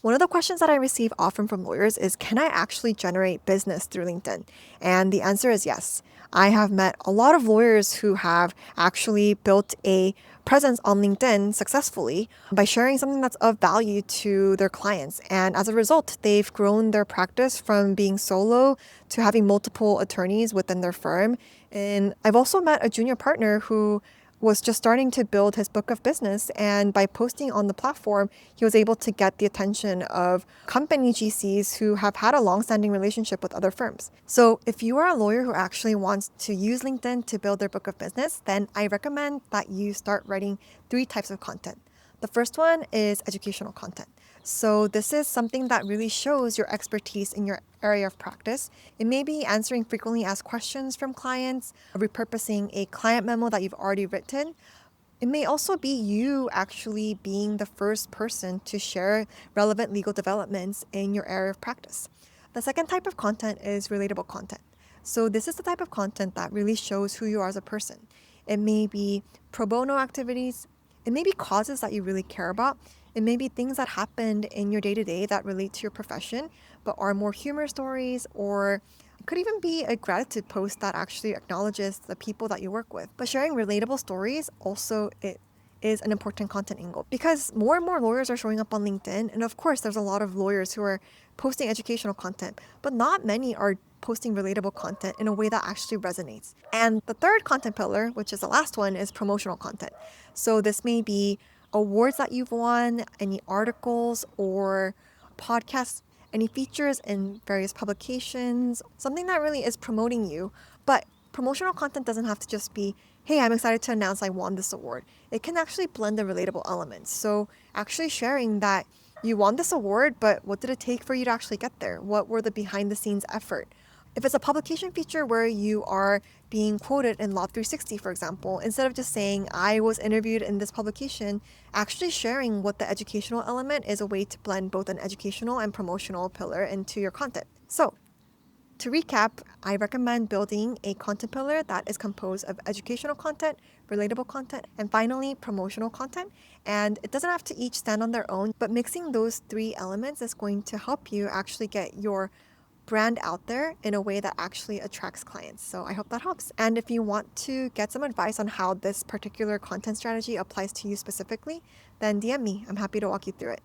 One of the questions that I receive often from lawyers is, can I actually generate business through LinkedIn? And the answer is yes. I have met a lot of lawyers who have actually built a presence on LinkedIn successfully by sharing something that's of value to their clients. And as a result, they've grown their practice from being solo to having multiple attorneys within their firm. And I've also met a junior partner who was just starting to build his book of business. And by posting on the platform, he was able to get the attention of company GCs who have had a long-standing relationship with other firms. So if you are a lawyer who actually wants to use LinkedIn to build their book of business, then I recommend that you start writing 3 types of content. The first one is educational content. So this is something that really shows your expertise in your area of practice. It may be answering frequently asked questions from clients, repurposing a client memo that you've already written. It may also be you actually being the first person to share relevant legal developments in your area of practice. The second type of content is relatable content. So this is the type of content that really shows who you are as a person. It may be pro bono activities. It may be causes that you really care about. It may be things that happened in your day-to-day that relate to your profession, but are more humor stories, or it could even be a gratitude post that actually acknowledges the people that you work with. But sharing relatable stories also it is an important content angle because more and more lawyers are showing up on LinkedIn. And of course, there's a lot of lawyers who are posting educational content, but not many are posting relatable content in a way that actually resonates. And the third content pillar, which is the last one, is promotional content. So this may be awards that you've won, any articles or podcasts, any features in various publications, something that really is promoting you. But promotional content doesn't have to just be, hey, I'm excited to announce I won this award. It can actually blend the relatable elements. So actually sharing that you won this award, but what did it take for you to actually get there? What were the behind the scenes effort? If it's a publication feature where you are being quoted in Law 360, for example, instead of just saying, I was interviewed in this publication, actually sharing what the educational element is a way to blend both an educational and promotional pillar into your content. So, to recap, I recommend building a content pillar that is composed of educational content, relatable content, and finally, promotional content. And it doesn't have to each stand on their own, but mixing those 3 elements is going to help you actually get your brand out there in a way that actually attracts clients. So I hope that helps. And if you want to get some advice on how this particular content strategy applies to you specifically, then DM me. I'm happy to walk you through it.